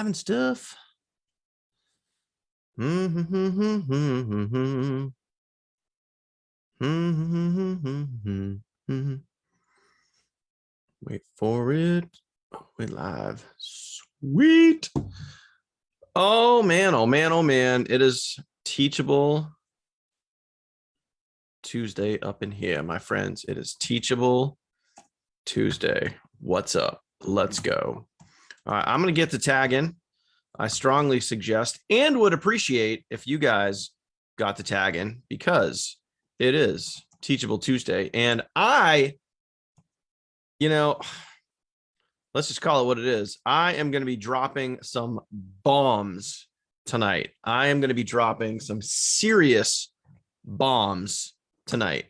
having stuff. Wait for it. Oh, we live. Sweet. Oh man, oh man, oh man. It is Teachable Tuesday up in here, my friends. It is Teachable Tuesday. What's up? Let's go. All right, I'm going to get to tagging. I strongly suggest and would appreciate if you guys got to tagging because it is Teachable Tuesday. And let's just call it what it is. I am going to be dropping some bombs tonight. I am going to be dropping some serious bombs tonight.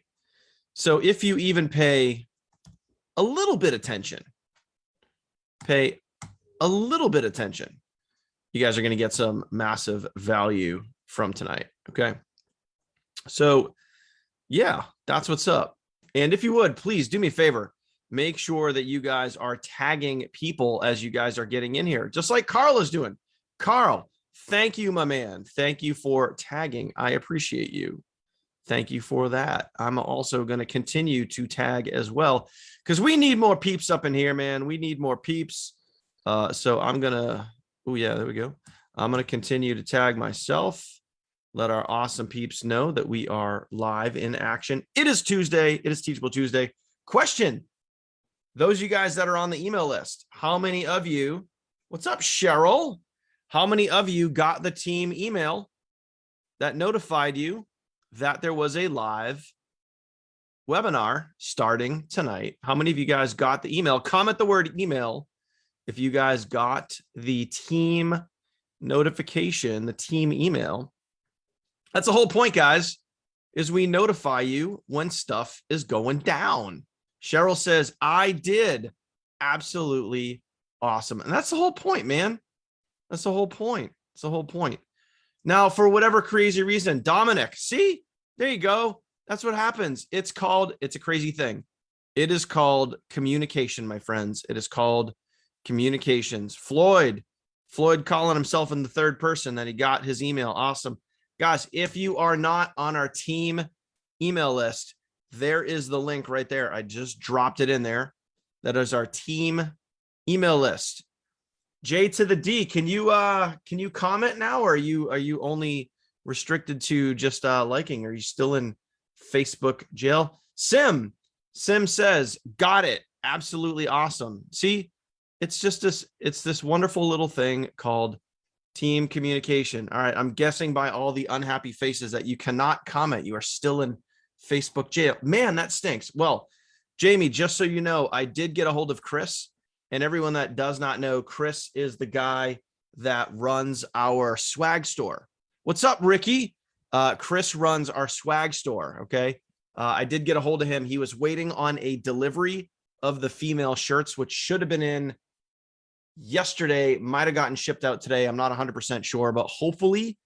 So if you even pay a little bit attention, you guys are going to get some massive value from tonight. Okay. So yeah, that's what's up. And if you would, please do me a favor. Make sure that you guys are tagging people as you guys are getting in here, just like Carl is doing. Carl, thank you, my man. Thank you for tagging. I appreciate you. Thank you for that. I'm also going to continue to tag as well because we need more peeps up in here, man. We need more peeps. So I'm going to, oh yeah, there we go. I'm going to continue to tag myself. Let our awesome peeps know that we are live in action. It is Tuesday. It is Teachable Tuesday. Question. Those of you guys that are on the email list, how many of you, what's up, Cheryl? How many of you got the team email that notified you that there was a live webinar starting tonight? How many of you guys got the email? Comment the word email if you guys got the team notification, the team email. That's the whole point, guys, is we notify you when stuff is going down. Cheryl says, I did. Absolutely awesome. And that's the whole point, man. That's the whole point. It's the whole point. Now, for whatever crazy reason, Dominic, see, there you go. That's what happens. It's a crazy thing. It is called communication, my friends. It is called communications. Floyd calling himself in the third person that he got his email. Awesome. Guys, if you are not on our team email list, there is the link right there. I just dropped it in there. That is our team email list. J to the D, can you comment now, or are you only restricted to just liking? Are you still in Facebook jail? Sim says, got it. Absolutely awesome. See, it's this wonderful little thing called team communication. All right, I'm guessing by all the unhappy faces that you cannot comment. You are still in Facebook jail. Man, that stinks. Well, Jamie, just so you know, I did get a hold of Chris, and everyone that does not know, Chris is the guy that runs our swag store. What's up, Ricky? Chris runs our swag store. Okay. I did get a hold of him. He was waiting on a delivery of the female shirts, which should have been in yesterday, might have gotten shipped out today. I'm not 100% sure, but hopefully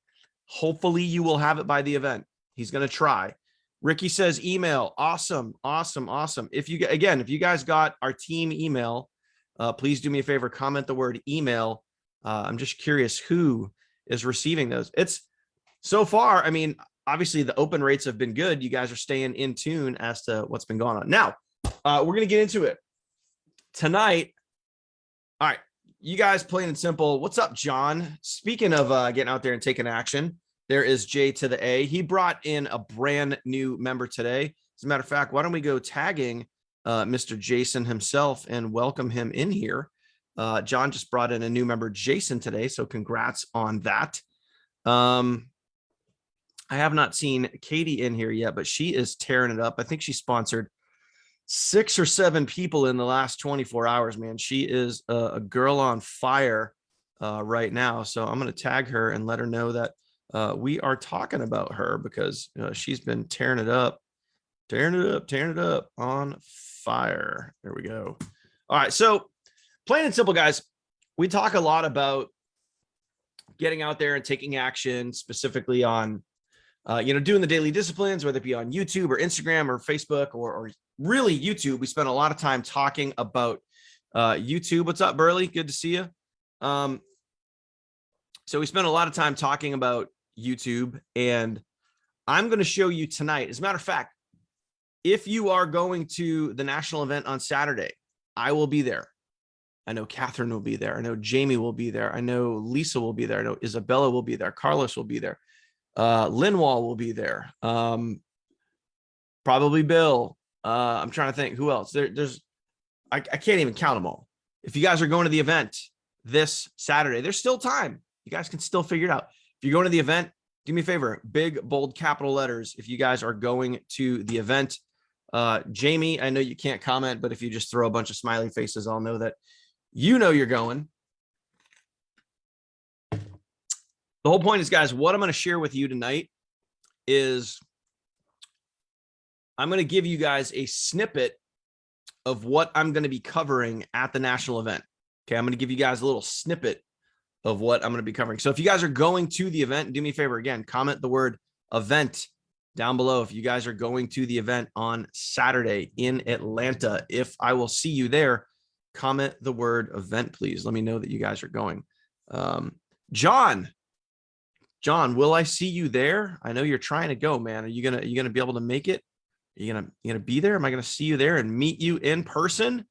you will have it by the event. He's going to try. Ricky says email. Awesome. If you guys got our team email, please do me a favor, comment the word email. I'm just curious who is receiving those. It's so far, I mean, obviously the open rates have been good. You guys are staying in tune as to what's been going on. Now, we're going to get into it tonight. All right. You guys, plain and simple. What's up, John? Speaking of getting out there and taking action, there is J to the A. He brought in a brand new member today. As a matter of fact, why don't we go tagging Mr. Jason himself and welcome him in here. John just brought in a new member, Jason, today, so congrats on that. I have not seen Katie in here yet, but she is tearing it up. I think she sponsored 6 or 7 people in the last 24 hours, man. She is a girl on fire right now. So I'm going to tag her and let her know that we are talking about her because she's been tearing it up on fire. There we go. All right. So plain and simple, guys, we talk a lot about getting out there and taking action, specifically on doing the daily disciplines, whether it be on YouTube or Instagram or Facebook or really YouTube. We spend a lot of time talking about YouTube. What's up, Burley? Good to see you. So we spent a lot of time talking about YouTube, and I'm going to show you tonight. As a matter of fact, if you are going to the national event on Saturday, I will be there. I know Catherine will be there. I know Jamie will be there. I know Lisa will be there. I know Isabella will be there. Carlos will be there. Linwall will be there. Probably Bill. I'm trying to think who else. I can't even count them all. If you guys are going to the event this Saturday, there's still time. You guys can still figure it out. If you're going to the event, do me a favor, big, bold capital letters. If you guys are going to the event, Jamie, I know you can't comment, but if you just throw a bunch of smiley faces, I'll know that you know you're going. The whole point is, guys, what I'm going to share with you tonight is I'm going to give you guys a snippet of what I'm going to be covering at the national event. Okay, I'm going to give you guys a little snippet of what I'm going to be covering. So if you guys are going to the event, do me a favor again, comment the word event down below. If you guys are going to the event on Saturday in Atlanta, if I will see you there, comment the word event, please. Let me know that you guys are going. John, will I see you there? I know you're trying to go, man. Are you gonna be able to make it? Are you gonna be there? Am I gonna see you there and meet you in person?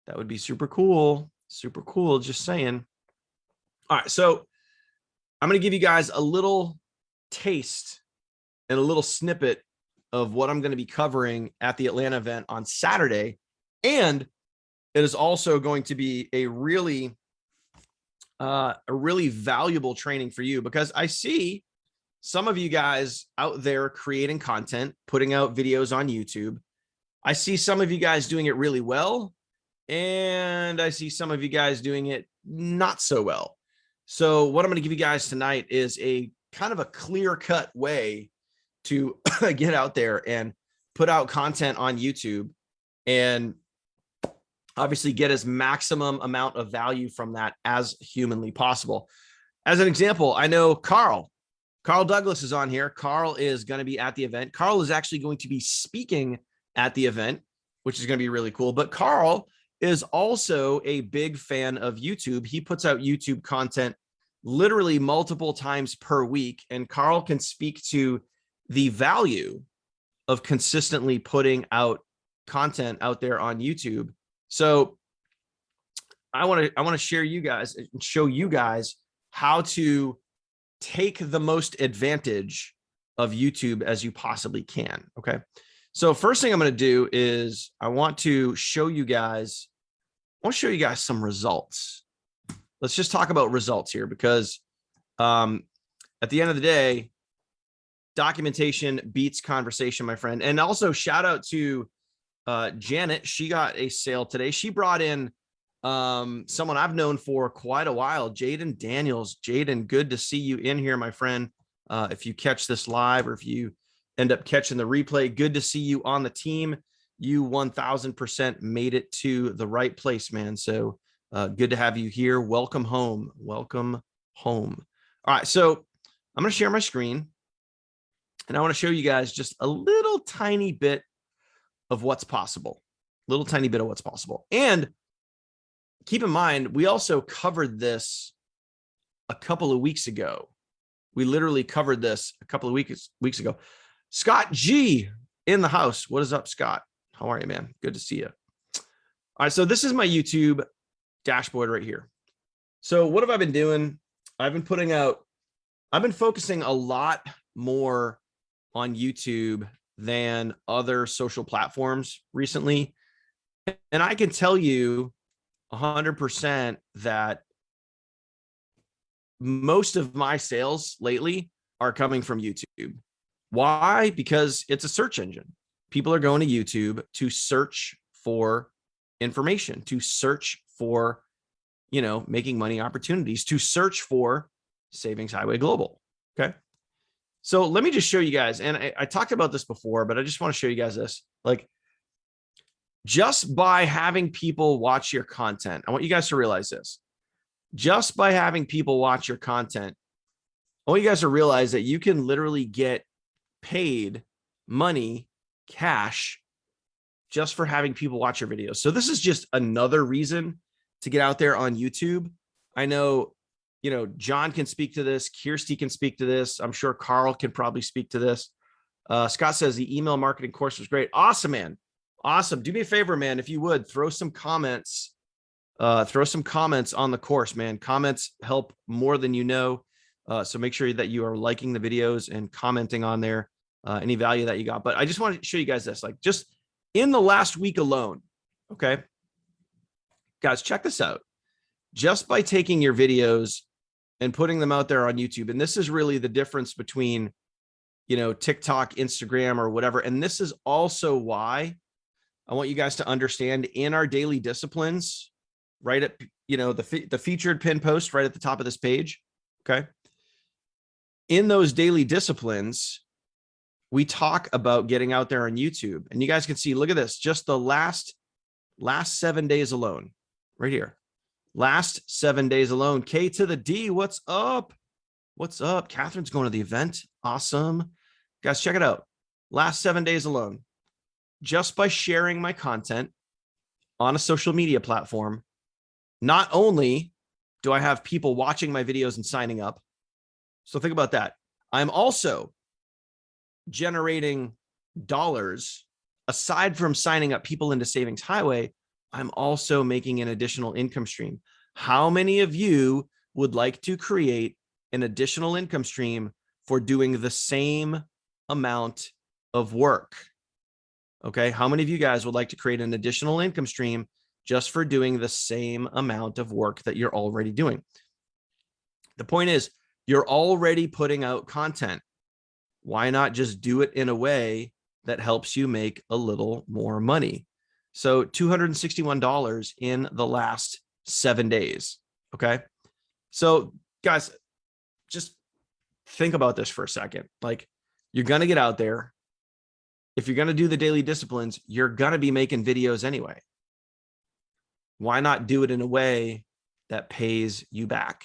That would be super cool. Super cool. Just saying. All right, so I'm going to give you guys a little taste and a little snippet of what I'm going to be covering at the Atlanta event on Saturday. And it is also going to be a really valuable training for you, because I see some of you guys out there creating content, putting out videos on YouTube. I see some of you guys doing it really well, and I see some of you guys doing it not so well. So what I'm going to give you guys tonight is a kind of a clear-cut way to get out there and put out content on YouTube and obviously get as maximum amount of value from that as humanly possible. As an example, I know Carl Douglas is on here. Carl is going to be at the event. Carl is actually going to be speaking at the event, which is going to be really cool. But Carl is also a big fan of YouTube. He puts out YouTube content literally multiple times per week, and Carl can speak to the value of consistently putting out content out there on YouTube. So I want to share you guys and show you guys how to take the most advantage of YouTube as you possibly can. Okay. So first thing I'm going to do is I want to show you guys some results. Let's just talk about results here, because at the end of the day, documentation beats conversation, my friend. And also shout out to Janet. She got a sale today. She brought in someone I've known for quite a while, Jaden Daniels. Jaden, good to see you in here, my friend. If you catch this live or if you end up catching the replay, good to see you on the team. You 1000% made it to the right place, man. So good to have you here. Welcome home. Welcome home. All right. So I'm going to share my screen, and I want to show you guys just a little tiny bit of what's possible. And keep in mind, we also covered this a couple of weeks ago. We literally covered this a couple of weeks ago. Scott G in the house. What is up, Scott? How are you, man? Good to see you. All right. So this is my YouTube dashboard right here. So what have I been doing? I've been focusing a lot more on YouTube than other social platforms recently. And I can tell you 100% that most of my sales lately are coming from YouTube. Why? Because it's a search engine. People are going to YouTube to search for information, to search for, making money opportunities, to search for Savings Highway Global. Okay. So let me just show you guys. And I talked about this before, but I just want to show you guys this. Like, just by having people watch your content, I want you guys to realize this. Just by having people watch your content, I want you guys to realize that you can literally get paid money, cash, just for having people watch your videos. So this is just another reason to get out there on YouTube. I know you know, John can speak to this. Kirsty can speak to this. I'm sure Carl can probably speak to this. Scott says the email marketing course was great. Awesome, man. Awesome. Do me a favor, man. If you would throw some comments on the course, man. Comments help more than you know. So make sure that you are liking the videos and commenting on there, any value that you got. But I just want to show you guys this, like just in the last week alone. Okay, guys, check this out. Just by taking your videos and putting them out there on YouTube. And this is really the difference between, you know, TikTok, Instagram, or whatever. And this is also why I want you guys to understand in our daily disciplines, right at, you know, the featured pin post right at the top of this page. Okay. In those daily disciplines, we talk about getting out there on YouTube, and you guys can see, look at this, just the last 7 days alone, right here. Last 7 days alone. K to the D, what's up? What's up? Catherine's going to the event. Awesome. Guys, check it out. Last 7 days alone. Just by sharing my content on a social media platform, not only do I have people watching my videos and signing up, so think about that. I'm also generating dollars aside from signing up people into Savings Highway. I'm also making an additional income stream. How many of you would like to create an additional income stream for doing the same amount of work? Okay. How many of you guys would like to create an additional income stream just for doing the same amount of work that you're already doing? The point is, you're already putting out content. Why not just do it in a way that helps you make a little more money? So $261 in the last 7 days. Okay. So guys, just think about this for a second. Like, you're going to get out there. If you're going to do the daily disciplines, you're going to be making videos anyway. Why not do it in a way that pays you back?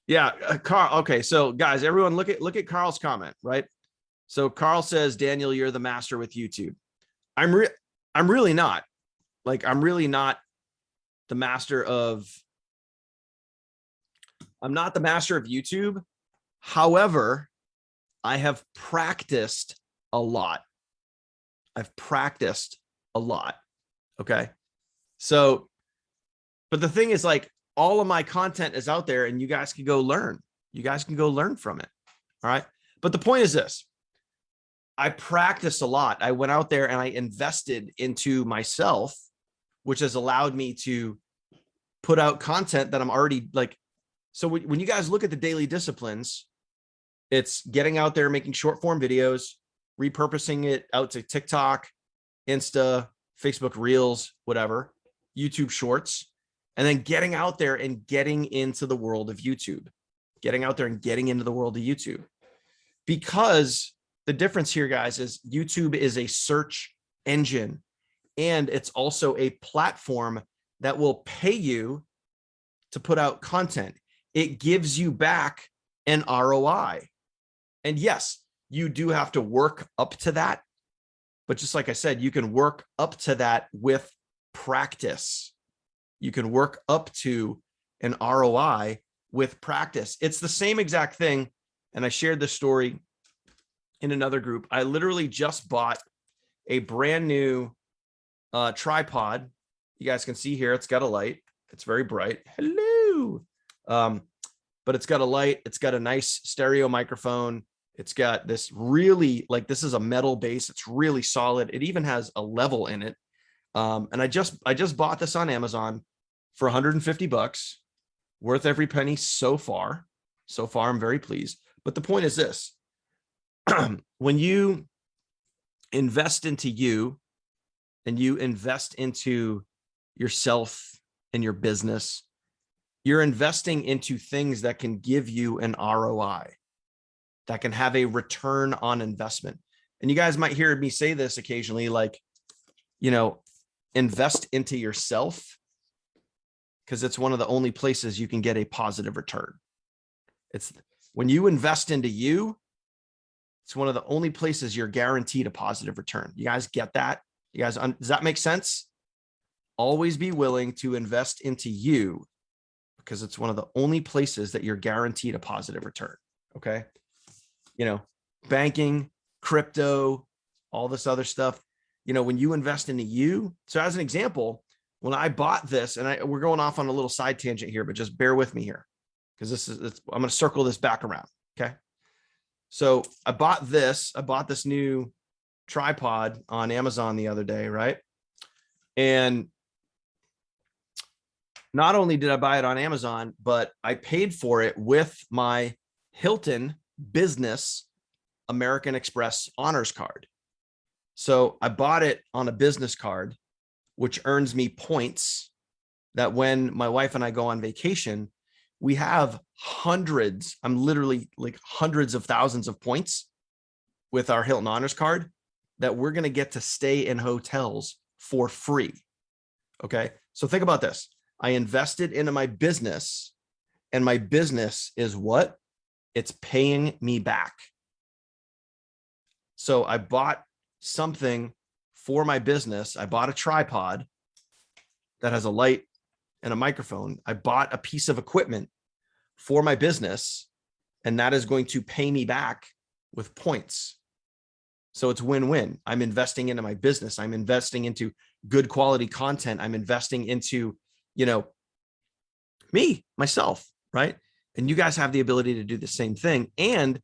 Yeah, Carl. Okay, so guys, everyone look at Carl's comment, right? So Carl says, Daniel, you're the master with YouTube. I'm really not. Like, I'm really not the master of, I'm not the master of YouTube. However, I have practiced a lot. I've practiced a lot. Okay. So, but the thing is, like, all of my content is out there and you guys can go learn. You guys can go learn from it. All right. But the point is this. I practiced a lot. I went out there and I invested into myself, which has allowed me to put out content that I'm already like. So when you guys look at the daily disciplines, it's getting out there, making short form videos, repurposing it out to TikTok, Insta, Facebook Reels, whatever, YouTube Shorts, and then getting out there and getting into the world of YouTube, getting out there and getting into the world of YouTube. Because the difference here, guys, is YouTube is a search engine, and it's also a platform that will pay you to put out content. It gives you back an ROI. And yes, you do have to work up to that. But just like I said, you can work up to that with practice. You can work up to an ROI with practice. It's the same exact thing. And I shared this story in another group. I literally just bought a brand new tripod. You guys can see here, it's got a light. It's very bright. Hello. But it's got a light. It's got a nice stereo microphone. It's got this really, like, this is a metal base. It's really solid. It even has a level in it. And I just bought this on Amazon for $150, worth every penny so far. So far, I'm very pleased. But the point is this. When you invest into you and you invest into yourself and your business, you're investing into things that can give you an ROI, that can have a return on investment. And you guys might hear me say this occasionally, like, you know, invest into yourself, because it's one of the only places you can get a positive return. It's when you invest into you, it's one of the only places you're guaranteed a positive return. You guys get that? You guys, does that make sense? always be willing to invest into you because it's one of the only places that you're guaranteed a positive return. Okay. You know, banking, crypto, all this other stuff, you know, when you invest into you. So as an example, when I bought this, and we're going off on a little side tangent here, but just bear with me here because I'm going to circle this back around. Okay. So I bought this new tripod on Amazon the other day, right? And not only did I buy it on Amazon, but I paid for it with my Hilton Business American Express Honors card. So I bought it on a business card, which earns me points that when my wife and I go on vacation, we have hundreds, I'm literally like hundreds of thousands of points with our Hilton Honors card that we're going to get to stay in hotels for free. Okay. So think about this. I invested into my business, and my business is what? It's paying me back. So I bought something for my business. I bought a tripod that has a light and a microphone. I bought a piece of equipment for my business, and that is going to pay me back with points. So it's win-win. I'm investing into my business. I'm investing into good quality content. I'm investing into, you know, myself, right? And you guys have the ability to do the same thing. And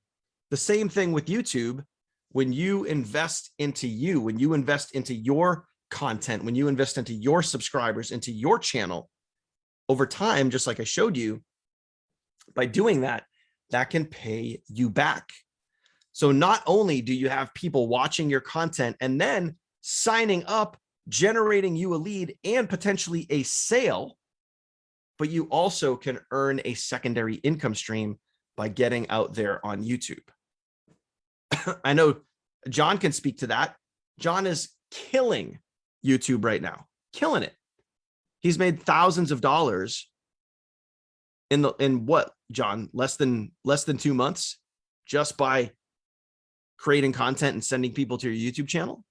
the same thing with YouTube. When you invest into you, when you invest into your content, when you invest into your subscribers, into your channel, over time, just like I showed you, by doing that, that can pay you back. So not only do you have people watching your content and then signing up, generating you a lead and potentially a sale, but you also can earn a secondary income stream by getting out there on YouTube. I know John can speak to that. John is killing YouTube right now, killing it. He's made thousands of dollars in what, John, less than 2 months just by creating content and sending people to your YouTube channel.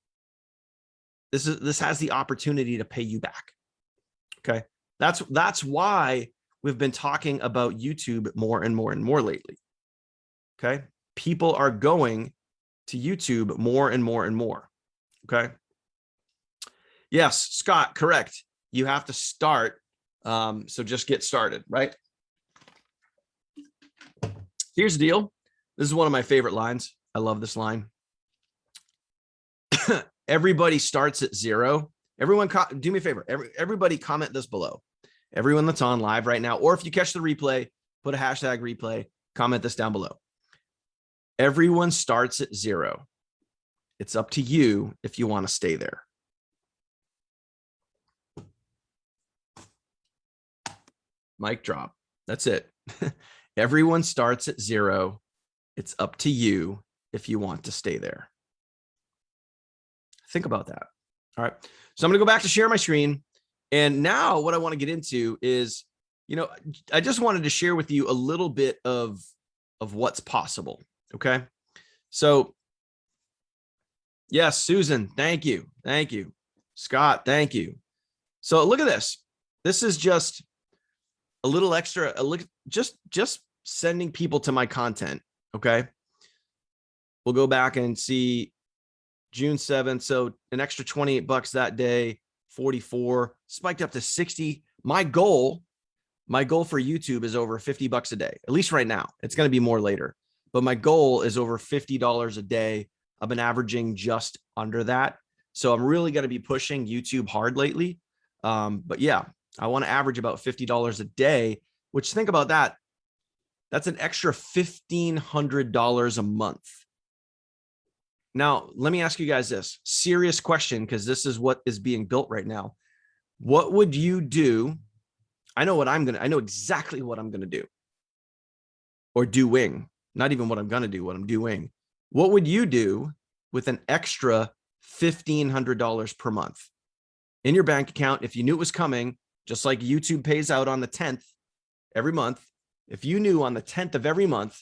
This has the opportunity to pay you back. Okay. That's why we've been talking about YouTube more and more and more lately. Okay. People are going to YouTube more and more and more. Okay. Yes, Scott, correct. You have to start. So just get started, right? Here's the deal. This is one of my favorite lines. I love this line. Everybody starts at zero. Everyone, do me a favor. Everybody comment this below. Everyone that's on live right now, or if you catch the replay, put a hashtag replay, comment this down below. Everyone starts at zero. It's up to you if you want to stay there. Mic drop. That's it. Everyone starts at zero. It's up to you if you want to stay there. Think about that. All right. So I'm going to go back to share my screen. And now what I want to get into is, you know, I just wanted to share with you a little bit of what's possible. Okay. So yes, Susan, thank you. Thank you. Scott, thank you. So look at this. This is just a little extra, just sending people to my content. Okay. We'll go back and see June 7th. So an extra $28 that day, 44 spiked up to 60. My goal for YouTube is over $50 a day, at least right now. It's going to be more later, but my goal is over $50 a day. I've been averaging just under that. So I'm really going to be pushing YouTube hard lately. But yeah, I want to average about $50 a day, which, think about that. That's an extra $1,500 a month. Now, let me ask you guys this serious question, because this is what is being built right now. What would you do? I know exactly what I'm going to do, or doing, not even what I'm going to do, what I'm doing. What would you do with an extra $1,500 per month in your bank account if you knew it was coming, just like YouTube pays out on the 10th every month? If you knew on the 10th of every month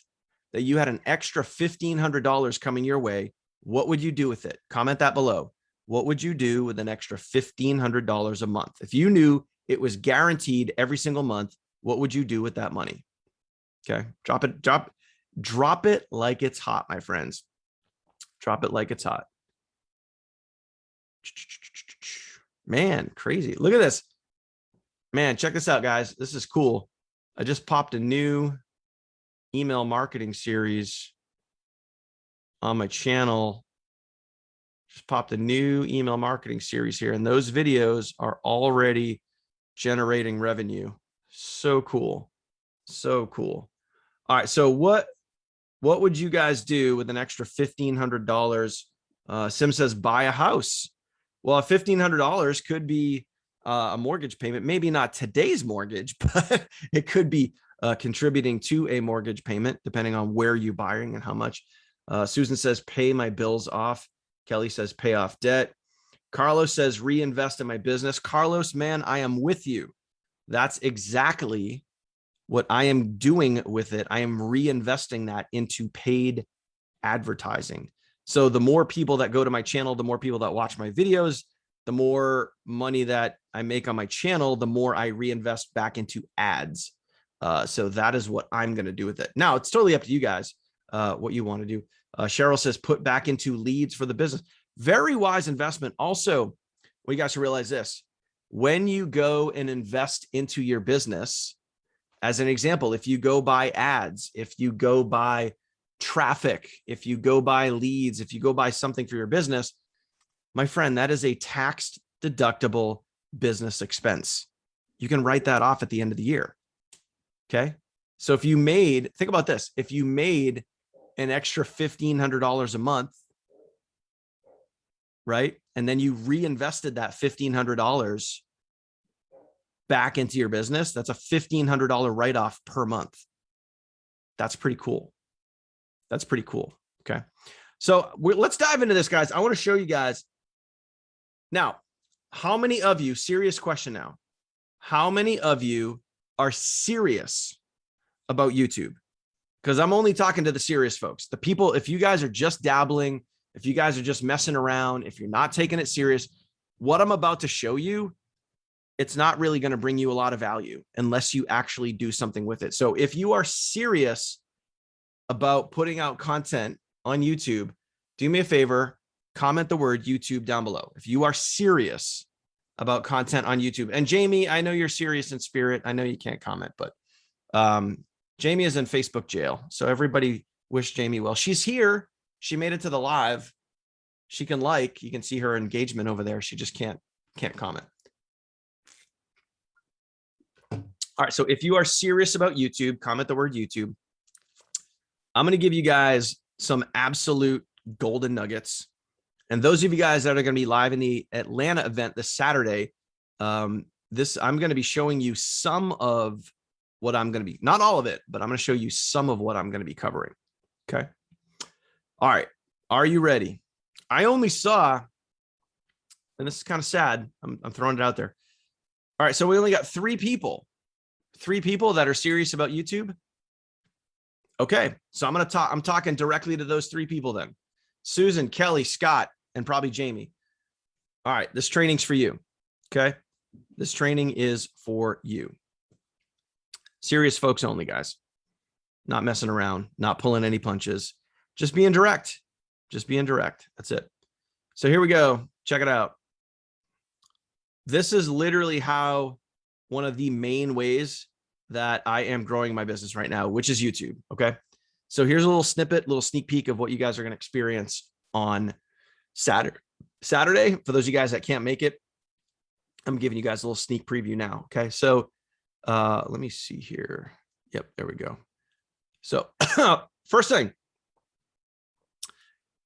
that you had an extra $1,500 coming your way, what would you do with it? Comment that below. what would you do with an extra $1,500 a month? If you knew it was guaranteed every single month, what would you do with that money? Okay. Drop it like it's hot, my friends. Drop it like it's hot. Man, crazy. Look at this. Man, check this out, guys. This is cool. I just popped a new email marketing series on my channel. Just popped a new email marketing series here, and those videos are already generating revenue. So cool. So cool. All right. So what would you guys do with an extra $1,500? Sim says buy a house. Well, $1,500 could be a mortgage payment, maybe not today's mortgage, but it could be contributing to a mortgage payment, depending on where you're buying and how much. Susan says, pay my bills off. Kelly says, pay off debt. Carlos says, reinvest in my business. Carlos, man, I am with you. That's exactly what I am doing with it. I am reinvesting that into paid advertising. So the more people that go to my channel, the more people that watch my videos, the more money that I make on my channel, the more I reinvest back into ads. So that is what I'm going to do with it. Now, it's totally up to you guys what you want to do. Cheryl says, put back into leads for the business. Very wise investment. Also, we got to realize this. When you go and invest into your business, as an example, if you go buy ads, if you go buy traffic, if you go buy leads, if you go buy something for your business, my friend, that is a tax deductible business expense. You can write that off at the end of the year. Okay. So if you made, think about this, if you made an extra $1,500 a month, right? And then you reinvested that $1,500 back into your business, that's a $1,500 write-off per month. That's pretty cool. That's pretty cool. Okay. So let's dive into this, guys. I want to show you guys. Now, how many of you, serious question now, how many of you are serious about YouTube? Because I'm only talking to the serious folks. The people, if you guys are just dabbling, if you guys are just messing around, if you're not taking it serious, what I'm about to show you, it's not really going to bring you a lot of value unless you actually do something with it. So if you are serious about putting out content on YouTube, do me a favor, comment the word YouTube down below. If you are serious about content on YouTube, and Jamie, I know you're serious in spirit. I know you can't comment, but Jamie is in Facebook jail. So everybody wish Jamie well. She's here. She made it to the live. She can you can see her engagement over there. She just can't comment. All right. So if you are serious about YouTube, comment the word YouTube. I'm going to give you guys some absolute golden nuggets. And those of you guys that are going to be live in the Atlanta event this Saturday, I'm going to be showing you some of what I'm going to be, not all of it, but I'm going to show you some of what I'm going to be covering. Okay. All right. Are you ready? I only saw, and this is kind of sad. I'm throwing it out there. All right. So we only got three people that are serious about YouTube. Okay. So I'm talking directly to those three people then. Susan, Kelly, Scott, and probably Jamie. All right. This training's for you. Okay. This training is for you. Serious folks only, guys. Not messing around, not pulling any punches, just being direct. Just being direct. That's it. So here we go. Check it out. This is literally how one of the main ways that I am growing my business right now, which is YouTube. Okay. So here's a little snippet, little sneak peek of what you guys are going to experience on Saturday. For those of you guys that can't make it, I'm giving you guys a little sneak preview now. Okay. So let me see here. Yep. There we go. So first thing,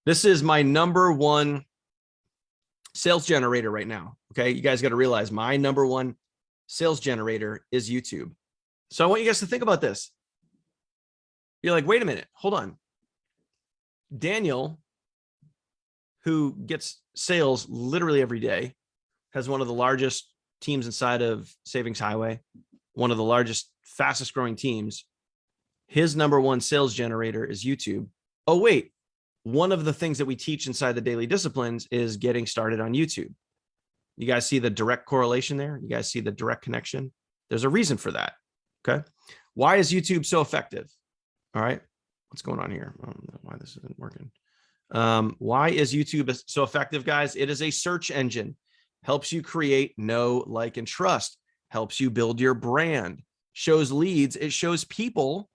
this is my number one sales generator right now. Okay. You guys got to realize my number one sales generator is YouTube. So I want you guys to think about this. You're like, wait a minute, hold on. Daniel, who gets sales literally every day, has one of the largest teams inside of Savings Highway, one of the largest, fastest growing teams. His number one sales generator is YouTube. Oh, wait, one of the things that we teach inside the daily disciplines is getting started on YouTube. You guys see the direct correlation there? You guys see the direct connection? There's a reason for that. Okay. Why is YouTube so effective? All right. What's going on here? I don't know why this isn't working. Why is YouTube so effective, guys? It is a search engine. Helps you create, know, like, and trust. Helps you build your brand. Shows leads. It shows people.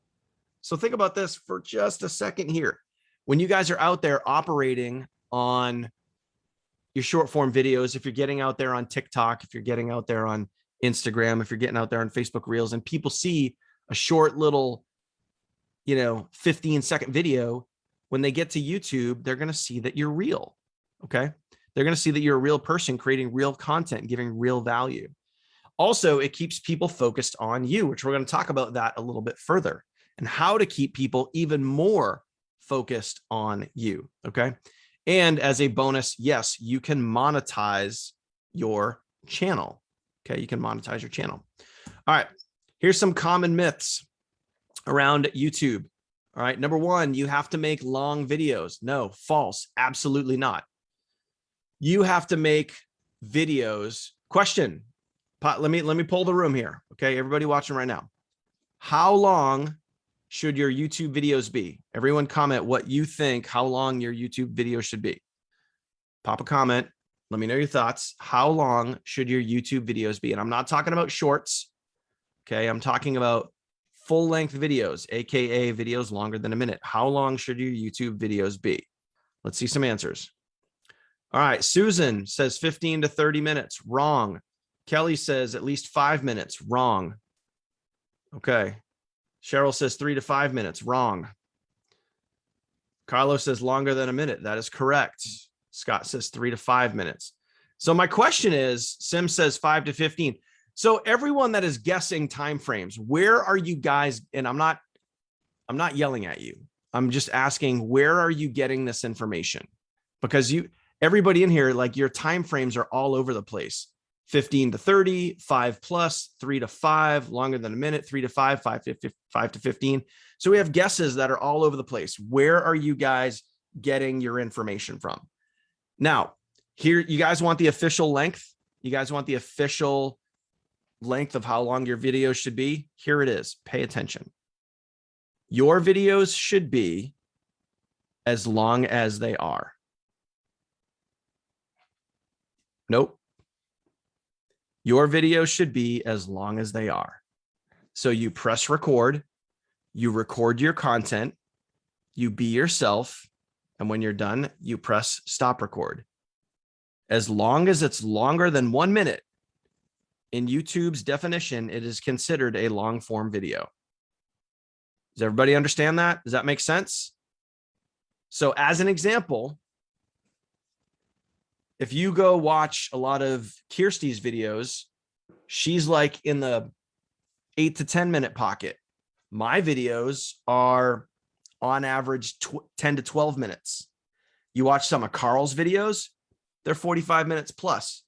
So think about this for just a second here. When you guys are out there operating on your short form videos, if you're getting out there on TikTok, if you're getting out there on Instagram, if you're getting out there on Facebook Reels, and people see a short little, 15-second video, when they get to YouTube, they're going to see that you're real. Okay. They're going to see that you're a real person creating real content, giving real value. Also, it keeps people focused on you, which we're going to talk about that a little bit further, and how to keep people even more focused on you. Okay. And as a bonus, yes, you can monetize your channel. Okay. You can monetize your channel. All right. Here's some common myths around YouTube. All right. Number one, you have to make long videos. No, false. Absolutely not. You have to make videos. Question. Let me pull the room here. Okay. Everybody watching right now. How long should your YouTube videos be? Everyone comment what you think, how long your YouTube video should be. Pop a comment. Let me know your thoughts. How long should your YouTube videos be? And I'm not talking about shorts. Okay. I'm talking about full length videos, AKA videos longer than a minute. How long should your YouTube videos be? Let's see some answers. All right. Susan says 15 to 30 minutes. Wrong. Kelly says at least 5 minutes. Wrong. Okay. Cheryl says 3 to 5 minutes. Wrong. Carlos says longer than a minute. That is correct. Scott says 3 to 5 minutes. So my question is, Sim says 5 to 15. So everyone that is guessing timeframes, where are you guys? And I'm not yelling at you. I'm just asking, where are you getting this information? Because everybody in here, like, your timeframes are all over the place. 15 to 30, 5 plus, 3 to 5, longer than a minute, 3 to 5, 5 to 15. So we have guesses that are all over the place. Where are you guys getting your information from? Now, here, you guys want the official length? You guys want the official length of how long your videos should be? Here it is. Pay attention. Your videos should be as long as they are. Nope. Your videos should be as long as they are. So you press record, you record your content, you be yourself, and when you're done, you press stop record. As long as it's longer than 1 minute, in YouTube's definition, it is considered a long form video. Does everybody understand that? Does that make sense? So as an example, if you go watch a lot of Kirsty's videos, she's like in the 8 to 10 minute pocket. My videos are on average 10 to 12 minutes. You watch some of Carl's videos, they're 45 minutes plus.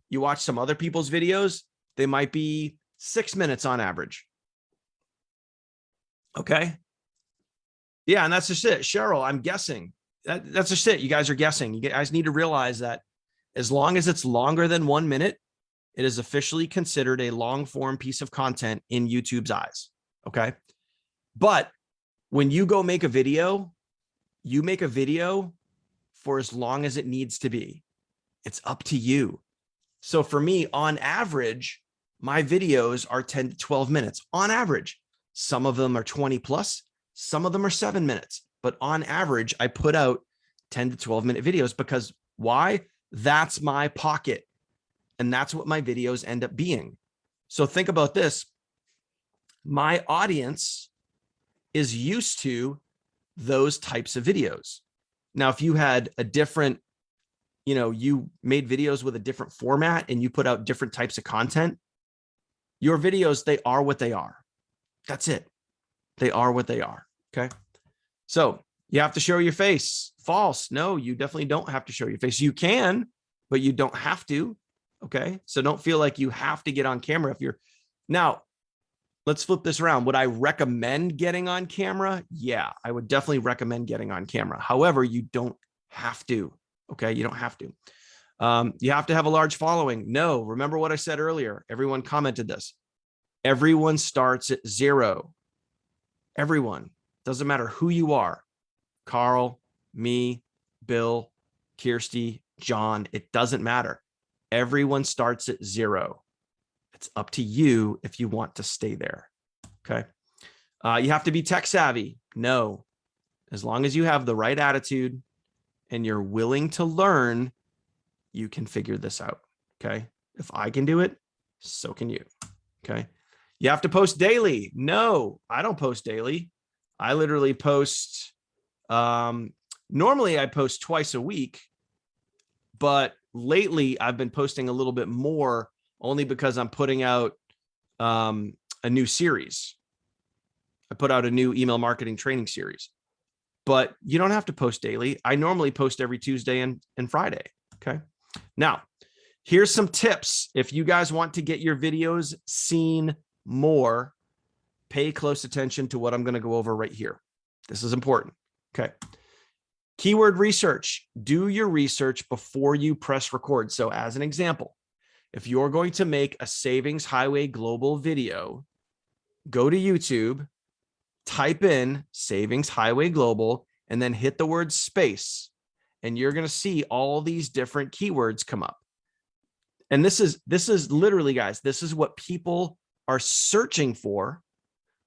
You watch some other people's videos, they might be 6 minutes on average. Okay. Yeah. And that's just it. Cheryl, I'm guessing that's just it. You guys are guessing. You guys need to realize that as long as it's longer than 1 minute, it is officially considered a long form piece of content in YouTube's eyes. Okay. But when you go make a video, you make a video for as long as it needs to be. It's up to you. So for me, on average, my videos are 10 to 12 minutes on average. Some of them are 20 plus, some of them are 7 minutes, but on average, I put out 10 to 12 minute videos because why? That's my pocket. And that's what my videos end up being. So think about this. My audience is used to those types of videos. Now, if you had a different, you made videos with a different format and you put out different types of content, your videos, they are what they are. That's it. They are what they are. Okay. So you have to show your face. False. No, you definitely don't have to show your face. You can, but you don't have to. Okay. So don't feel like you have to get on camera if you're now. let's flip this around. Would I recommend getting on camera? Yeah, I would definitely recommend getting on camera. However, you don't have to. Okay, you don't have to. You have to have a large following. No, remember what I said earlier. Everyone commented this. Everyone starts at 0. Everyone. Doesn't matter who you are. Carl, me, Bill, Kirsty, John. It doesn't matter. Everyone starts at 0. It's up to you if you want to stay there. Okay. You have to be tech savvy. No. As long as you have the right attitude and you're willing to learn, you can figure this out. Okay. If I can do it, so can you. Okay. You have to post daily. No, I don't post daily. I literally post, normally I post twice a week, but lately I've been posting a little bit more only because I'm putting out a new series. I put out a new email marketing training series, but you don't have to post daily. I normally post every Tuesday and Friday. Okay. Now, here's some tips. If you guys want to get your videos seen more, pay close attention to what I'm going to go over right here. This is important. Okay. Keyword research. Do your research before you press record. So as an example, if you're going to make a Savings Highway Global video, go to YouTube, type in Savings Highway Global, and then hit the word space. And you're going to see all these different keywords come up. And this is literally, guys, this is what people are searching for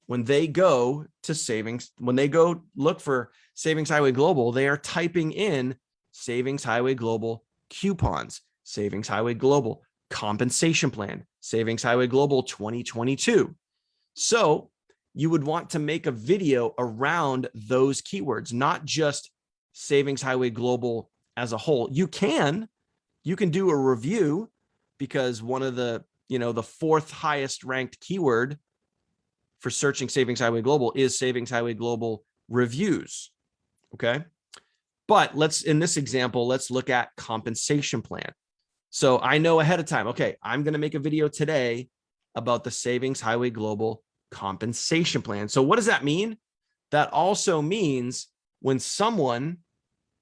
when they go to savings. When they go look for Savings Highway Global, they are typing in Savings Highway Global coupons, Savings Highway Global compensation plan, Savings Highway Global 2022. So you would want to make a video around those keywords, not just Savings Highway Global as a whole. You can do a review, because one of the, the 4th highest ranked keyword for searching Savings Highway Global is Savings Highway Global reviews. Okay. But in this example, let's look at compensation plan. So I know ahead of time, okay, I'm going to make a video today about the Savings Highway Global compensation plan. So what does that mean? That also means when someone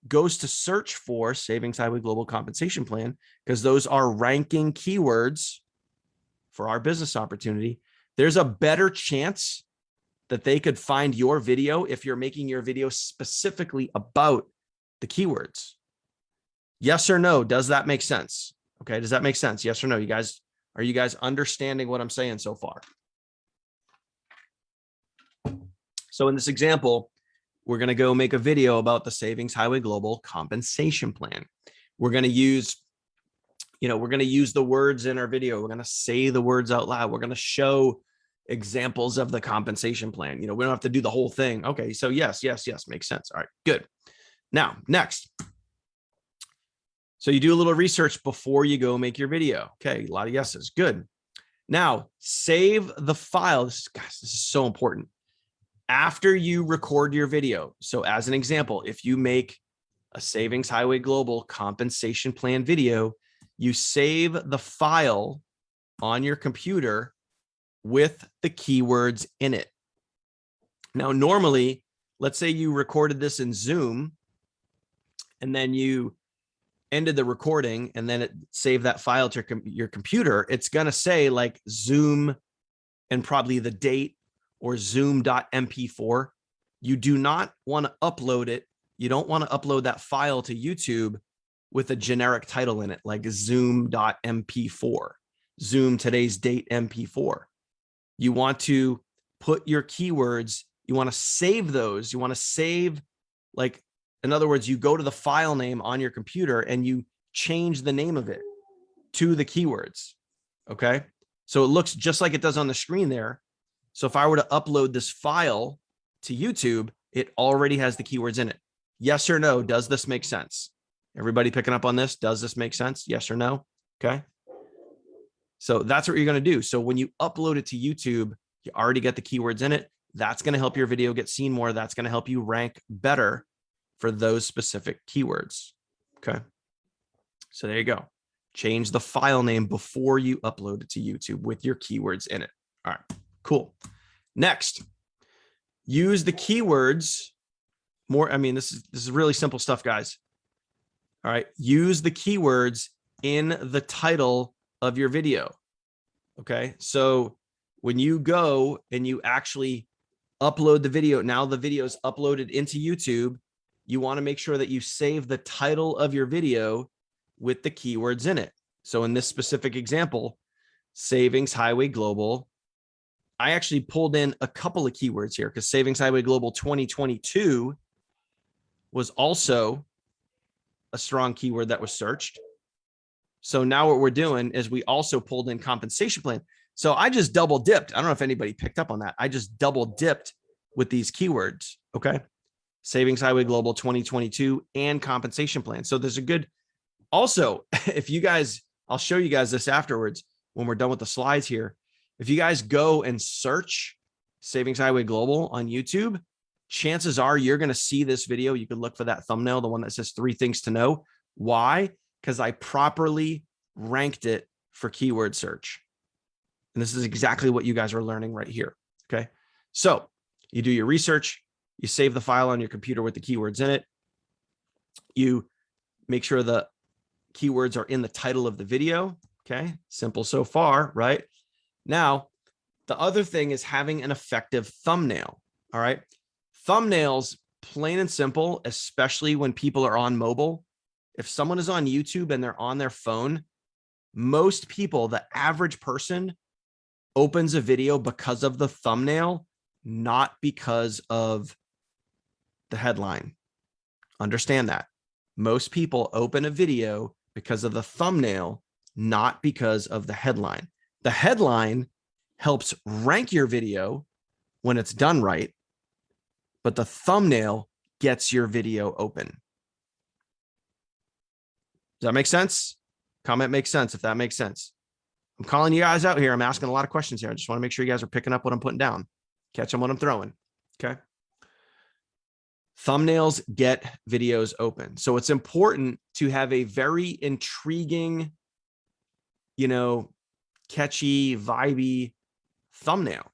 goes to search for Savings Highway Global compensation plan, because those are ranking keywords for our business opportunity, there's a better chance that they could find your video if you're making your video specifically about the keywords. Yes or no? Does that make sense? Okay. Does that make sense? Yes or no? Are you guys understanding what I'm saying so far? So in this example, we're going to go make a video about the Savings Highway Global compensation plan. We're going to use, the words in our video. We're going to say the words out loud. We're going to show examples of the compensation plan. We don't have to do the whole thing. Okay. So yes, makes sense. All right, good. Now, next. So you do a little research before you go make your video. Okay. A lot of yeses. Good. Now save the file. This is so important. After you record your video. So as an example, if you make a Savings Highway Global compensation plan video, you save the file on your computer with the keywords in it. Now, normally, let's say you recorded this in Zoom and then you ended the recording and then it saved that file to your computer. It's going to say like Zoom and probably the date or zoom.mp4. You do not want to upload it. You don't want to upload that file to YouTube with a generic title in it, like zoom.mp4, Zoom today's date MP4. You want to put your keywords, you want to save those. You want to save, like, in other words, you go to the file name on your computer and you change the name of it to the keywords. Okay. So it looks just like it does on the screen there. So if I were to upload this file to YouTube, it already has the keywords in it. Yes or no? Does this make sense? Everybody picking up on this? Does this make sense? Yes or no? Okay. So that's what you're going to do. So when you upload it to YouTube, you already get the keywords in it. That's going to help your video get seen more. That's going to help you rank better for those specific keywords. Okay. So there you go. Change the file name before you upload it to YouTube with your keywords in it. All right, Cool. Next, use the keywords more. I mean, this is really simple stuff, guys. All right. Use the keywords in the title of your video. Okay. So when you go and you actually upload the video, now the video is uploaded into YouTube, you want to make sure that you save the title of your video with the keywords in it. So in this specific example, Savings Highway Global, I actually pulled in a couple of keywords here because Savings Highway Global 2022 was also a strong keyword that was searched. So now what we're doing is we also pulled in compensation plan. So I just double dipped. I don't know if anybody picked up on that. I just double dipped with these keywords. Okay. Savings Highway Global 2022 and compensation plan. So there's a good, also, if you guys, I'll show you guys this afterwards when we're done with the slides here. If you guys go and search Savings Highway Global on YouTube, chances are you're going to see this video. You could look for that thumbnail, the one that says 3 things to know. Why? Because I properly ranked it for keyword search. And this is exactly what you guys are learning right here. Okay. So you do your research, you save the file on your computer with the keywords in it. You make sure the keywords are in the title of the video. Okay. Simple so far, right? Now, the other thing is having an effective thumbnail. All right. Thumbnails, plain and simple, especially when people are on mobile. If someone is on YouTube and they're on their phone, most people, the average person, opens a video because of the thumbnail, not because of the headline. Understand that. Most people open a video because of the thumbnail, not because of the headline. The headline helps rank your video when it's done right, but the thumbnail gets your video open. Does that make sense? Comment makes sense if that makes sense. I'm calling you guys out here. I'm asking a lot of questions here. I just want to make sure you guys are picking up what I'm putting down. Catch on what I'm throwing. Okay. Thumbnails get videos open. So it's important to have a very intriguing, catchy, vibey thumbnail.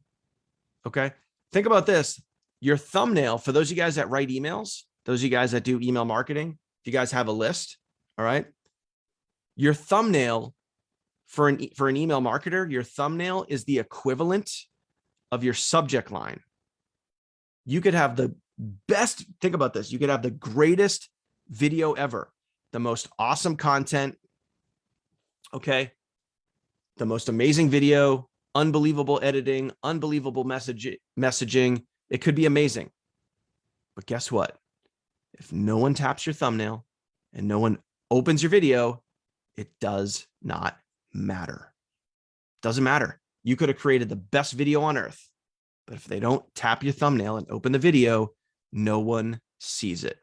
Okay. Think about this. Your thumbnail, for those of you guys that write emails, those of you guys that do email marketing, if you guys have a list, all right, your thumbnail for an email marketer, your thumbnail is the equivalent of your subject line. You could have the best, think about this. You could have the greatest video ever, the most awesome content. Okay. The most amazing video, unbelievable editing, unbelievable messaging. It could be amazing. But guess what? If no one taps your thumbnail and no one opens your video, it does not matter. Doesn't matter. You could have created the best video on earth, but if they don't tap your thumbnail and open the video, no one sees it.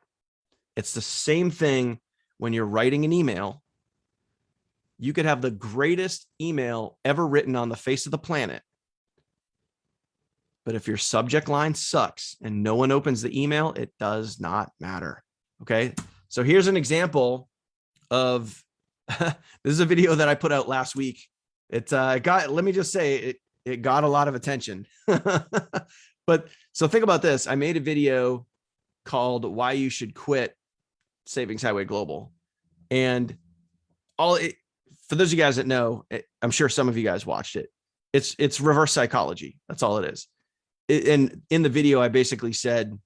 It's the same thing when you're writing an email. You could have the greatest email ever written on the face of the planet, but if your subject line sucks and no one opens the email, it does not matter. Okay. So here's an example of, this is a video that I put out last week. Let me just say it got a lot of attention, but so think about this. I made a video called Why You Should Quit Savings Highway Global. And for those of you guys that know, I'm sure some of you guys watched it. It's reverse psychology. That's all it is. And in the video, I basically said,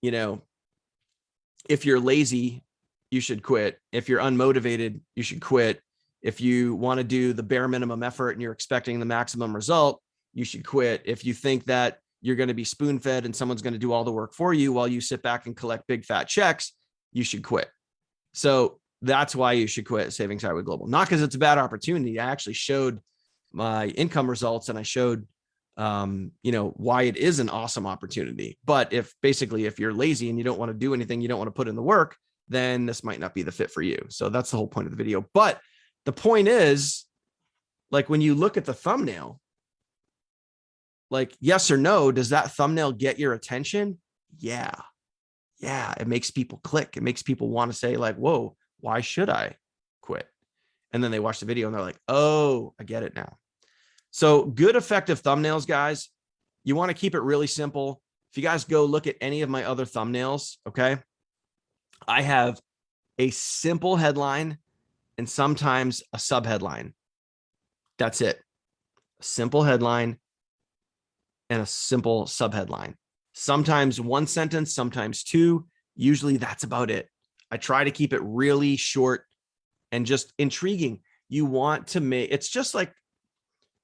if you're lazy, you should quit. If you're unmotivated, you should quit. If you want to do the bare minimum effort and you're expecting the maximum result, you should quit. If you think that you're going to be spoon-fed and someone's going to do all the work for you while you sit back and collect big fat checks, you should quit. So that's why you should quit Savings Highway Global. Not because it's a bad opportunity. I actually showed my income results and I showed, why it is an awesome opportunity. But if you're lazy and you don't want to do anything, you don't want to put in the work, then this might not be the fit for you. So that's the whole point of the video. But the point is, like, when you look at the thumbnail, like, yes or no, does that thumbnail get your attention? Yeah. It makes people click. It makes people want to say, like, whoa, why should I quit? And then they watch the video and they're like, oh, I get it now. So good, effective thumbnails, guys. You want to keep it really simple. If you guys go look at any of my other thumbnails, okay, I have a simple headline and sometimes a subheadline. That's it. A simple headline and a simple subheadline. Sometimes one sentence, sometimes two. Usually that's about it. I try to keep it really short and just intriguing. You want to make, it's just like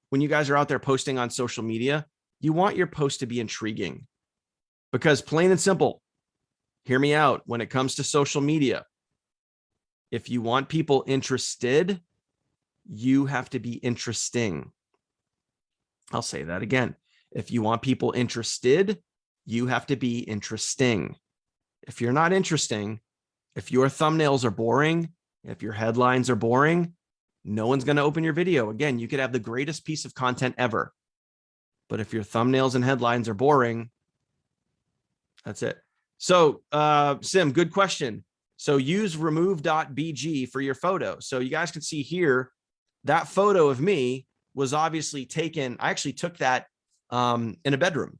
when you guys are out there posting on social media, you want your post to be intriguing, because plain and simple, hear me out, when it comes to social media, if you want people interested, you have to be interesting. I'll say that again. If you want people interested, you have to be interesting. If you're not interesting, if your thumbnails are boring, if your headlines are boring, no one's going to open your video. Again, you could have the greatest piece of content ever, but if your thumbnails and headlines are boring, that's it. So, Sim, good question. So use remove.bg for your photo. So you guys can see here, that photo of me was obviously taken. I actually took that in a bedroom.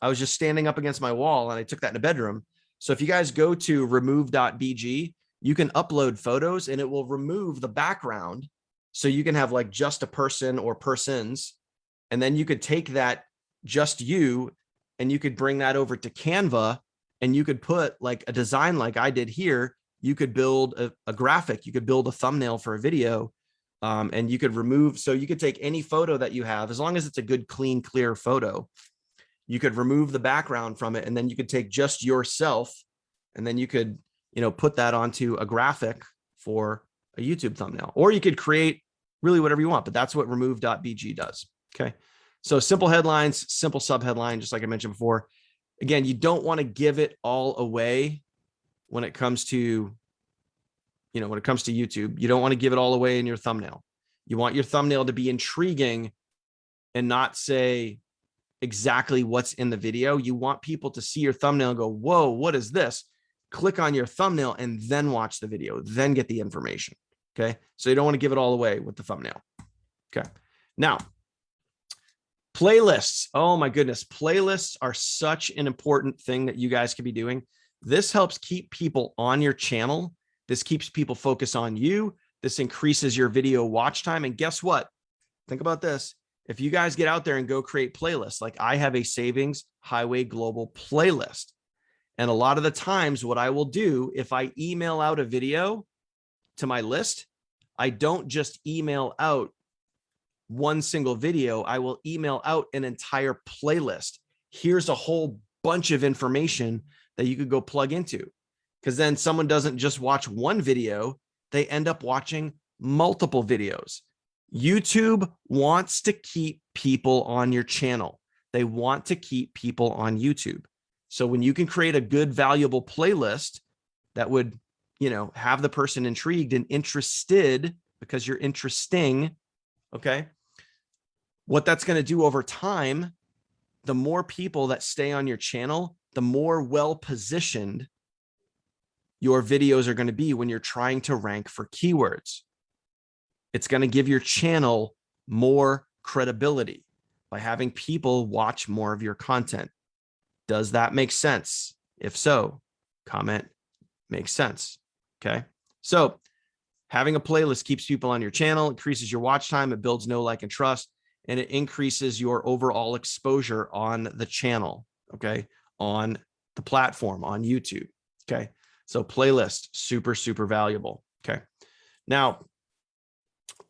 I was just standing up against my wall and I took that in a bedroom. So if you guys go to remove.bg, you can upload photos and it will remove the background. So you can have like just a person or persons. And then you could take that just you and you could bring that over to Canva and you could put like a design like I did here. You could build a graphic, you could build a thumbnail for a video, and you could remove. So you could take any photo that you have, as long as it's a good, clean, clear photo, you could remove the background from it. And then you could take just yourself and then you could, put that onto a graphic for a YouTube thumbnail, or you could create really whatever you want, but that's what remove.bg does. Okay. So simple headlines, simple subheadline, just like I mentioned before. Again, you don't want to give it all away when it comes to, YouTube. You don't want to give it all away in your thumbnail. You want your thumbnail to be intriguing and not say exactly what's in the video. You want people to see your thumbnail and go, whoa, what is this? Click on your thumbnail and then watch the video, then get the information. Okay. So you don't want to give it all away with the thumbnail. Okay. Now, playlists. Oh my goodness. Playlists are such an important thing that you guys could be doing. This helps keep people on your channel. This keeps people focused on you. This increases your video watch time. And guess what? Think about this. If you guys get out there and go create playlists, like I have a Savings Highway Global playlist. And a lot of the times what I will do, if I email out a video to my list, I don't just email out one single video. I will email out an entire playlist. Here's a whole bunch of information that you could go plug into, because then someone doesn't just watch one video, they end up watching multiple videos. YouTube wants to keep people on your channel. They want to keep people on YouTube. So when you can create a good, valuable playlist that would, have the person intrigued and interested because you're interesting, okay, what that's going to do over time, the more people that stay on your channel, the more well-positioned your videos are going to be when you're trying to rank for keywords. It's going to give your channel more credibility by having people watch more of your content. Does that make sense? If so, comment makes sense. Okay. So having a playlist keeps people on your channel, increases your watch time, it builds know, like, and trust, and it increases your overall exposure on the channel. Okay. On the platform, on YouTube. Okay. So playlist, super, super valuable. Okay. Now,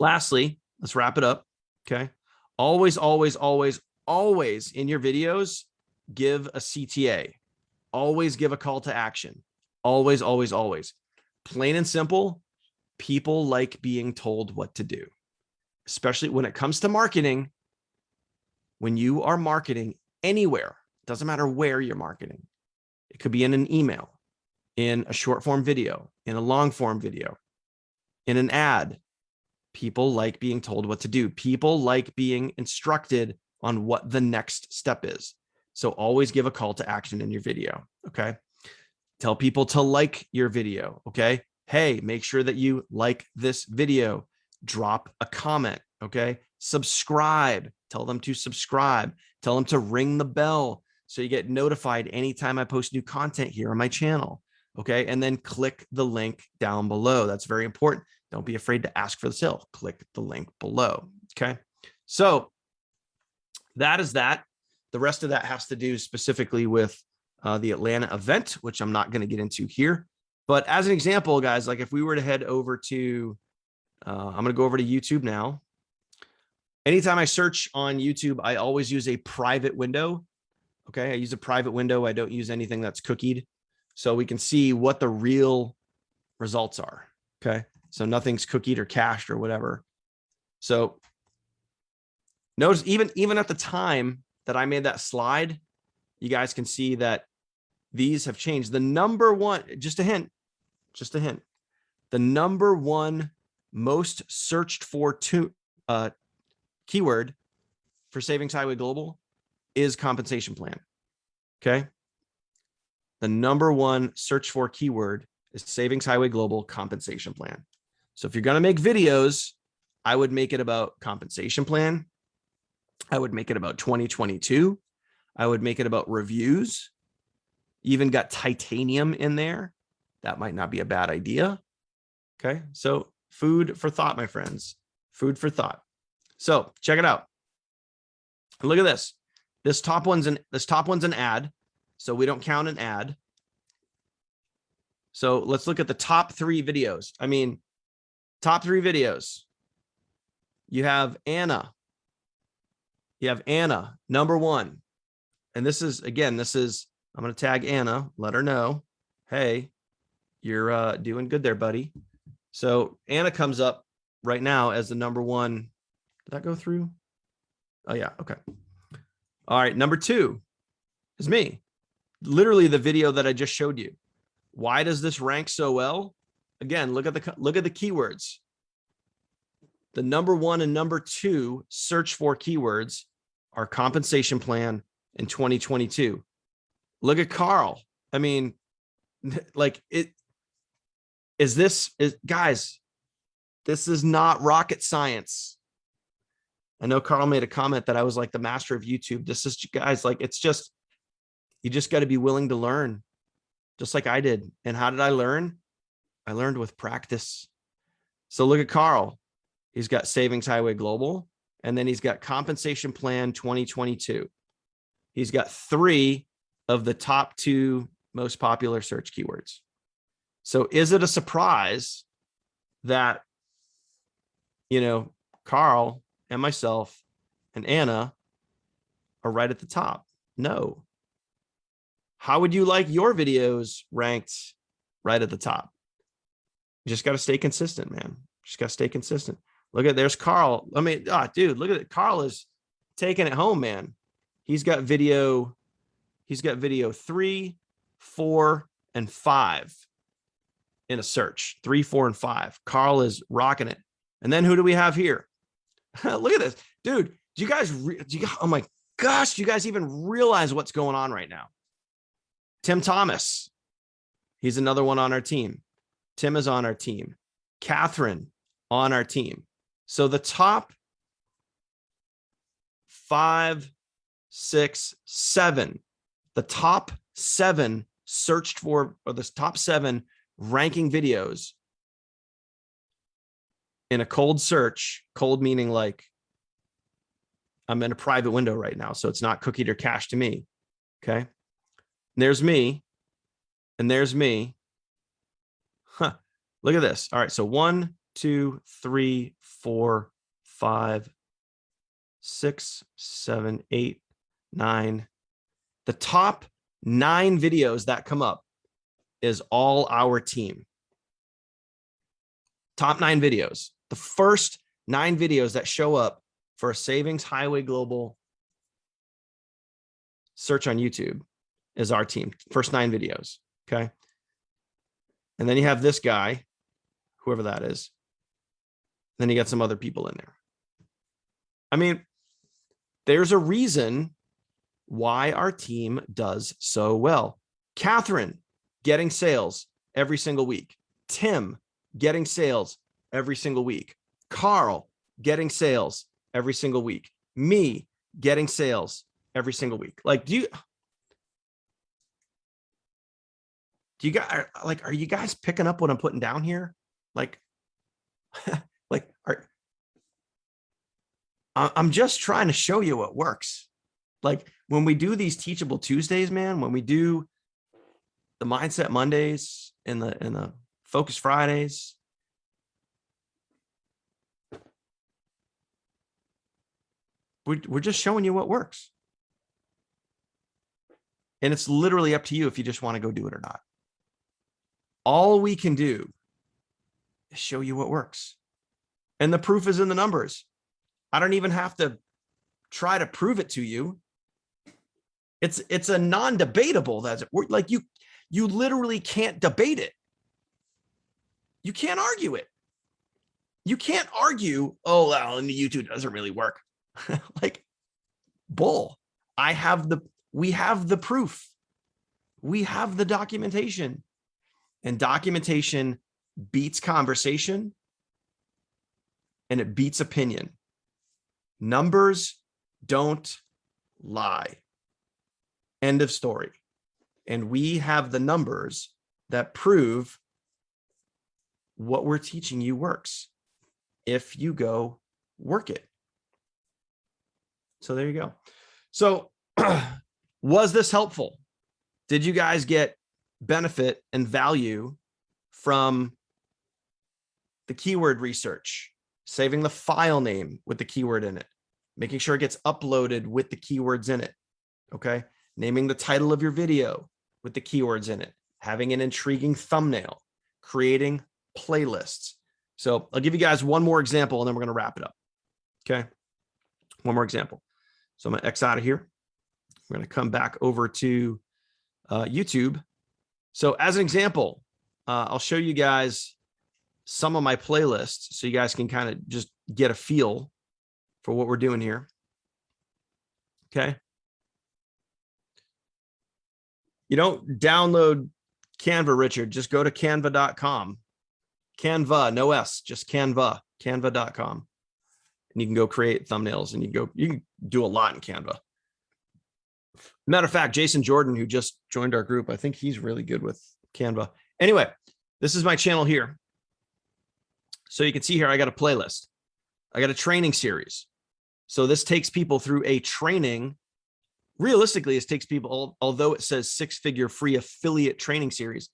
lastly, let's wrap it up. Okay. Always, always, always, always in your videos, give a CTA. Always give a call to action. Always, always, always. Plain and simple, people like being told what to do, especially when it comes to marketing. When you are marketing anywhere, it doesn't matter where you're marketing. It could be in an email, in a short form video, in a long form video, in an ad. People like being told what to do. People like being instructed on what the next step is. So always give a call to action in your video. Okay. Tell people to like your video. Okay. Hey, make sure that you like this video. Drop a comment. Okay. subscribe. Tell them to subscribe. Tell them to ring the bell so you get notified anytime I post new content here on my channel. Okay. And then click the link down below. That's very important. Don't be afraid to ask for the sale. Click the link below. Okay. So that is that. The rest of that has to do specifically with the Atlanta event, which I'm not going to get into here. But as an example, guys, like if we were to head over to, I'm going to go over to YouTube now. Anytime I search on YouTube, I always use a private window. Okay. I use a private window. I don't use anything that's cookied. So we can see what the real results are. Okay. So nothing's cookied or cached or whatever. So notice even at the time that I made that slide, you guys can see that these have changed. The number one, just a hint, the number one most searched for keyword for Savings Highway Global is compensation plan. Okay. The number one search for keyword is Savings Highway Global compensation plan. So if you're going to make videos, I would make it about compensation plan. I would make it about 2022. I would make it about reviews. Even got titanium in there. That might not be a bad idea. Okay. So food for thought, my friends, food for thought. So check it out. Look at this. This top one's an ad. So we don't count an ad. So let's look at the top 3 videos. I mean, top 3 videos. You have Anna. You have Anna, number 1. And this is, again, I'm going to tag Anna, let her know, hey, you're doing good there, buddy. So Anna comes up right now as the number 1. Did that go through? Oh, yeah. Okay. All right. Number 2 is me. Literally the video that I just showed you. Why does this rank so well? Again, look at the keywords. The number 1 and number 2 search for keywords are compensation plan in 2022. Look at Carl. I mean, like guys, this is not rocket science. I know Carl made a comment that I was like the master of YouTube. This is, guys, like, it's just, you just got to be willing to learn, just like I did. And how did I learn? I learned with practice. So look at Carl. He's got Savings Highway Global, and then he's got compensation plan 2022. He's got 3 of the top 2 most popular search keywords. So is it a surprise that, Carl and myself and Anna are right at the top? No. How would you like your videos ranked right at the top? You just got to stay consistent, man. Just got to stay consistent. Look at, there's Carl. I mean, dude, look at it. Carl is taking it home, man. He's got video 3, 4, and 5 in a search. 3, 4, and 5. Carl is rocking it. And then who do we have here? Look at this, dude. Do you guys, oh my gosh, do you guys even realize what's going on right now? Tim Thomas. He's another one on our team. Tim is on our team. Catherine on our team. So the top 5, 6, 7, the top 7 searched for, or the top 7 ranking videos in a cold search, cold meaning like I'm in a private window right now, so it's not cookied or cached to me. Okay. And there's me, and there's me. Huh. Look at this. All right. So 1, 2, 3, 4, 5, 6, 7, 8, 9. The top 9 videos that come up is all our team. Top 9 videos. The first 9 videos that show up for a Savings Highway Global search on YouTube is our team. First 9 videos. Okay. And then you have this guy, whoever that is. Then you got some other people in there. I mean, there's a reason why our team does so well. Catherine getting sales every single week. Tim getting sales every single week. Carl getting sales every single week. Me getting sales every single week. Like, do you guys like, are you guys picking up what I'm putting down here? Like, like, I'm just trying to show you what works. Like when we do these Teachable Tuesdays, man, when we do the Mindset Mondays and the Focus Fridays, we're just showing you what works. And it's literally up to you if you just want to go do it or not. All we can do is show you what works. And the proof is in the numbers. I don't even have to try to prove it to you. It's a non-debatable. That's like you literally can't debate it. You can't argue it. You can't argue, oh, well, and the YouTube doesn't really work. Like, bull. We have the proof. We have the documentation. And documentation beats conversation and it beats opinion. Numbers don't lie. End of story. And we have the numbers that prove what we're teaching you works if you go work it. So there you go. So was this helpful? Did you guys get benefit and value from the keyword research, saving the file name with the keyword in it, making sure it gets uploaded with the keywords in it? Okay. Naming the title of your video with the keywords in it, having an intriguing thumbnail, creating playlists. So I'll give you guys one more example and then we're going to wrap it up. Okay. One more example. So I'm going to X out of here. We're going to come back over to YouTube. So as an example, I'll show you guys some of my playlists so you guys can kind of just get a feel for what we're doing here. Okay. You don't download Canva, Richard. Just go to canva.com. Canva, no S, just Canva, canva.com. And you can go create thumbnails and you can do a lot in Canva. Matter of fact, Jason Jordan, who just joined our group, I think he's really good with Canva. Anyway, this is my channel here. So you can see here, I got a playlist. I got a training series. So this takes people through a training. Realistically, it takes people, although it says 6-figure free affiliate training series,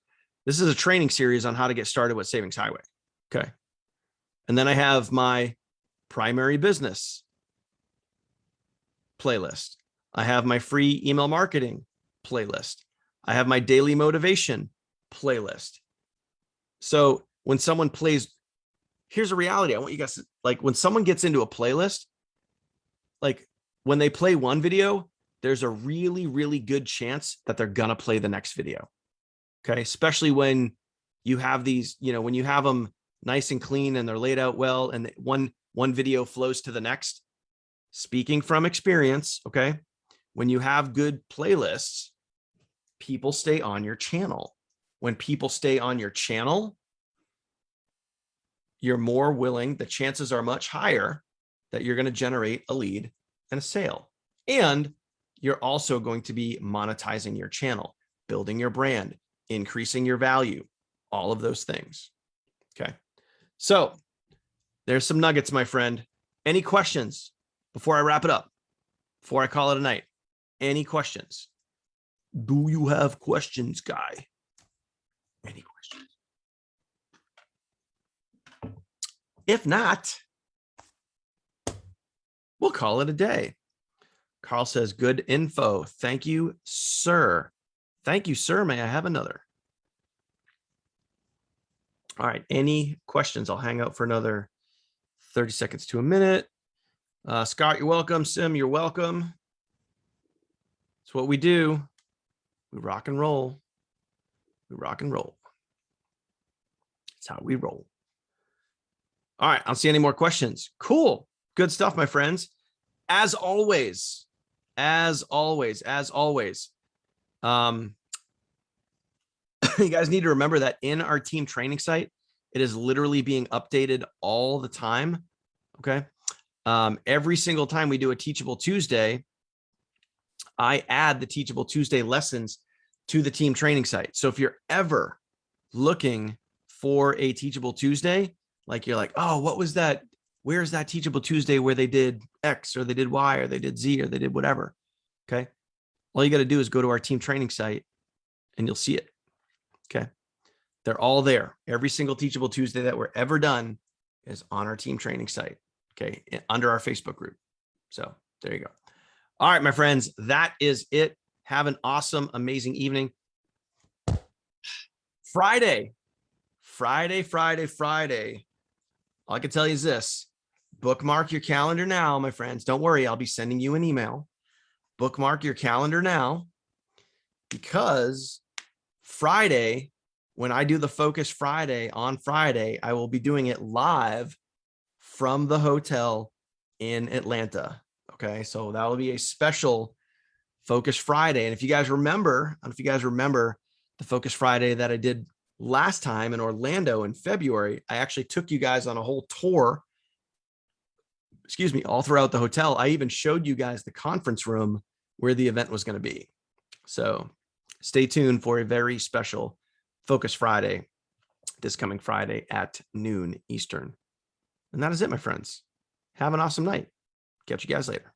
this is a training series on how to get started with Savings Highway. Okay. And then I have my primary business playlist. I have my free email marketing playlist. I have my daily motivation playlist. So when someone plays, here's a reality. I want you guys to, like, when someone gets into a playlist, like when they play one video, there's a really, really good chance that they're going to play the next video. Okay. Especially when you have these, when you have them nice and clean and they're laid out well, and one video flows to the next. Speaking from experience. Okay. When you have good playlists, people stay on your channel. When people stay on your channel, you're more willing, the chances are much higher that you're going to generate a lead and a sale. And you're also going to be monetizing your channel, building your brand, increasing your value, all of those things. Okay. So there's some nuggets, my friend. Any questions before I wrap it up, before I call it a night? Any questions? Do you have questions, Guy? Any questions? If not, we'll call it a day. Carl says, good info. Thank you, sir. Thank you, sir. May I have another? All right. Any questions? I'll hang out for another 30 seconds to a minute. Scott, you're welcome. Sim, you're welcome. It's what we do. We rock and roll. We rock and roll. It's how we roll. All right. I don't see any more questions. Cool. Good stuff, my friends. As always, you guys need to remember that in our team training site, it is literally being updated all the time. Okay. Every single time we do a Teachable Tuesday, I add the Teachable Tuesday lessons to the team training site. So if you're ever looking for a Teachable Tuesday, like you're like, oh, what was that? Where's that Teachable Tuesday where they did X or they did Y or they did Z or they did whatever? Okay. All you got to do is go to our team training site and you'll see it. Okay. They're all there. Every single Teachable Tuesday that we're ever done is on our team training site. Okay. Under our Facebook group. So there you go. All right, my friends, that is it. Have an awesome, amazing evening. Friday. All I can tell you is this. Bookmark your calendar now, my friends. Don't worry. I'll be sending you an email. Bookmark your calendar now, because Friday, when I do the Focus Friday on Friday, I will be doing it live from the hotel in Atlanta. Okay. So that will be a special Focus Friday. And if you guys remember, I don't know if you guys remember the Focus Friday that I did last time in Orlando in February, I actually took you guys on a whole tour, all throughout the hotel. I even showed you guys the conference room where the event was going to be. So stay tuned for a very special Focus Friday this coming Friday at noon Eastern. And that is it, my friends. Have an awesome night. Catch you guys later.